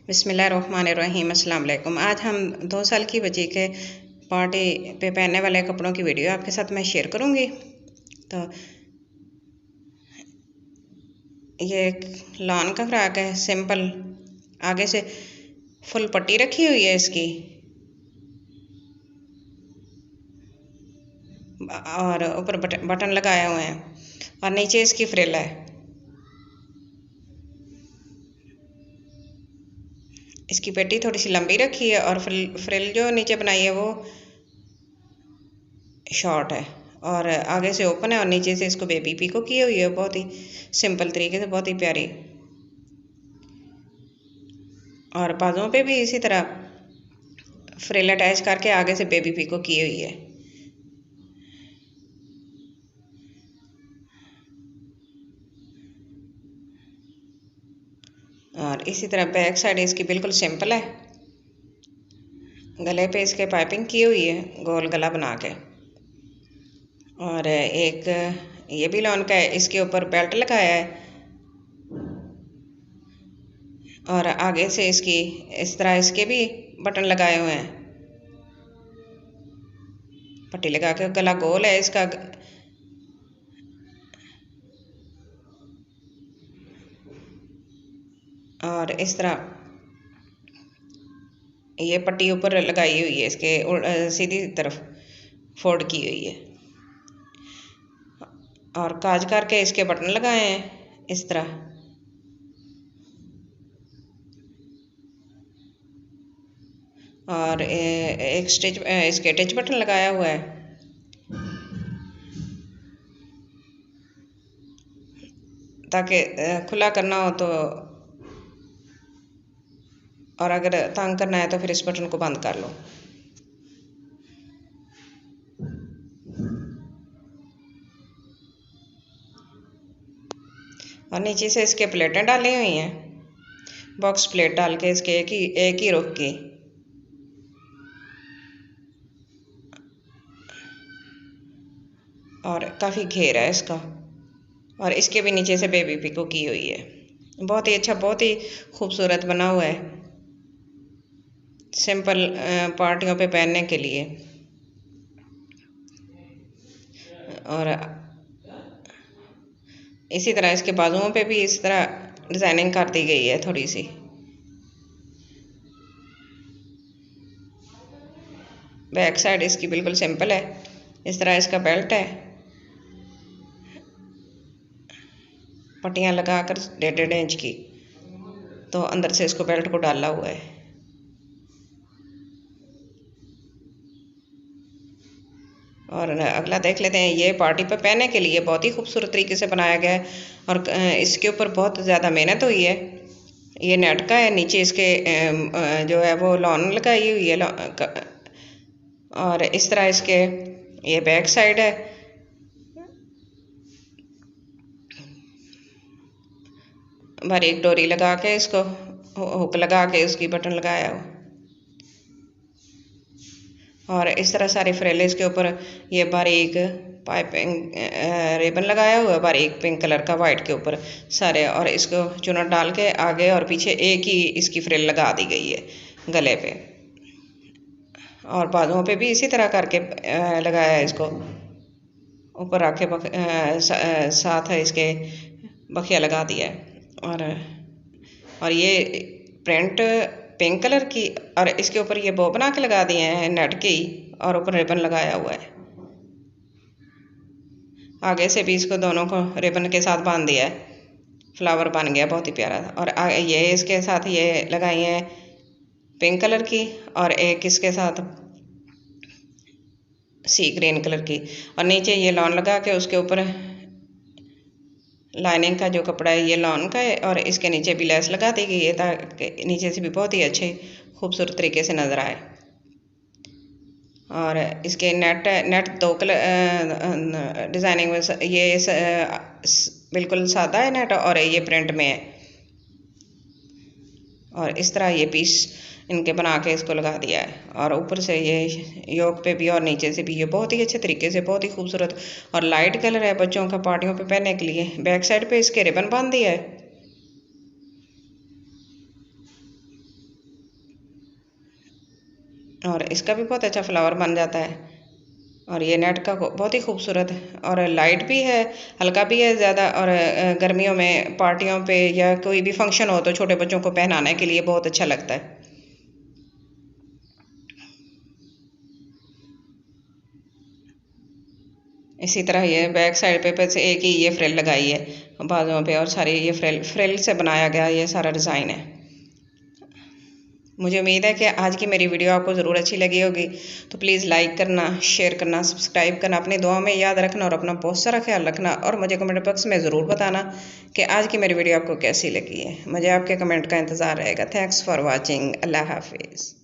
बिस्मिल्लाहिर्रहमानिर्रहीम। अस्सलाम वालेकुम। आज हम 2 साल की बच्ची के पार्टी पे पहनने वाले कपड़ों की वीडियो आपके साथ मैं शेयर करूंगी। तो ये एक लॉन का फ्रॉक है, सिंपल। आगे से फुल पट्टी रखी हुई है इसकी, और ऊपर बटन लगाए हुए हैं, और नीचे इसकी फ्रिल है। इसकी पेटी थोड़ी सी लंबी रखी है, और फ्रिल जो नीचे बनाई है वो शॉर्ट है, और आगे से ओपन है, और नीचे से इसको बेबी पीको की हुई है, बहुत ही सिंपल तरीके से, बहुत ही प्यारी। और बाजुओं पे भी इसी तरह फ्रिल अटैच करके आगे से बेबी पीको की हुई है। और इसी तरह बैक साइड इसकी बिल्कुल सिंपल है। गले पे इसके पाइपिंग की हुई है, गोल गला बना के। और एक ये भी लॉन का है, इसके ऊपर बेल्ट लगाया है, और आगे से इसकी इस तरह इसके भी बटन लगाए हुए हैं, पट्टी लगा के। गला गोल है इसका, और इस तरह ये पट्टी ऊपर लगाई हुई है, इसके सीधी तरफ फोल्ड की हुई है, और काज करके इसके बटन लगाए हैं इस तरह। और एक स्टिच इसके टच बटन लगाया हुआ है, ताकि खुला करना हो तो, और अगर तंग करना है तो फिर इस बटन को बंद कर लो। और नीचे से इसके प्लेटें डाली हुई हैं, बॉक्स प्लेट डाल के इसके एक ही रुख की। और काफ़ी घेर है इसका, और इसके भी नीचे से बेबी पिको की हुई है। बहुत ही अच्छा, बहुत ही खूबसूरत बना हुआ है, सिंपल पार्टियों पे पहनने के लिए। और इसी तरह इसके बाजुओं पे भी इस तरह डिज़ाइनिंग कर दी गई है थोड़ी सी। बैक साइड इसकी बिल्कुल सिंपल है, इस तरह इसका बेल्ट है, पट्टियाँ लगाकर 1.5 इंच की, तो अंदर से इसको बेल्ट को डाला हुआ है। और अगला देख लेते हैं। ये पार्टी पे पहनने के लिए बहुत ही खूबसूरत तरीके से बनाया गया है, और इसके ऊपर बहुत ज़्यादा मेहनत हुई है। ये नेट का है, नीचे इसके जो है वो लॉन लगाई हुई है, और इस तरह इसके ये बैक साइड है, बारीक डोरी लगा के इसको हुक लगा के उसकी बटन लगाया हो, और इस तरह सारी फ्रेल इसके ऊपर ये बारीक पाइपिंग रिबन लगाया हुआ है, बारीक पिंक कलर का वाइट के ऊपर सारे, और इसको चुनट डाल के आगे और पीछे एक ही इसकी फ्रिल लगा दी गई है गले पे, और बाजुओं पे भी इसी तरह करके लगाया है इसको। ऊपर रख के साथ इसके बखिया लगा दिया है, और ये प्रिंट पिंक कलर की, और इसके ऊपर ये बो बना के लगा दिए हैं नेट की, और ऊपर रिबन लगाया हुआ है। आगे से भी इसको दोनों को रिबन के साथ बांध दिया है, फ्लावर बन गया बहुत ही प्यारा। और ये इसके साथ ये लगाई है पिंक कलर की, और एक इसके साथ सी ग्रीन कलर की, और नीचे ये लॉन लगा के उसके ऊपर लाइनिंग का जो कपड़ा है ये लॉन का है, और इसके नीचे भी लेस लगा दी गई है, ताकि नीचे से भी बहुत ही अच्छे खूबसूरत तरीके से नज़र आए। और इसके नेट 2 कलर डिज़ाइनिंग में, ये बिल्कुल सादा है नेट, और ये प्रिंट में है। और इस तरह ये पीस इनके बना के इसको लगा दिया है, और ऊपर से ये योक पे भी और नीचे से भी ये बहुत ही अच्छे तरीके से, बहुत ही खूबसूरत और लाइट कलर है बच्चों का पार्टियों पे पहनने के लिए। बैक साइड पे इसके रिबन बांध दिया है, और इसका भी बहुत अच्छा फ्लावर बन जाता है। और ये नेट का बहुत ही खूबसूरत है और लाइट भी है, हल्का भी है ज़्यादा, और गर्मियों में पार्टियों पे या कोई भी फंक्शन हो तो छोटे बच्चों को पहनाने के लिए बहुत अच्छा लगता है। इसी तरह ये बैक साइड पे बस एक ही ये फ्रिल लगाई है बाजुओं पे, और सारी ये फ्रिल से बनाया गया ये सारा डिज़ाइन है। मुझे उम्मीद है कि आज की मेरी वीडियो आपको ज़रूर अच्छी लगी होगी, तो प्लीज़ लाइक करना, शेयर करना, सब्सक्राइब करना, अपनी दुआ में याद रखना और अपना बहुत सारा ख्याल रखना, और मुझे कमेंट बॉक्स में ज़रूर बताना कि आज की मेरी वीडियो आपको कैसी लगी है। मुझे आपके कमेंट का इंतज़ार रहेगा। Thanks for watching. अल्लाह हाफिज़।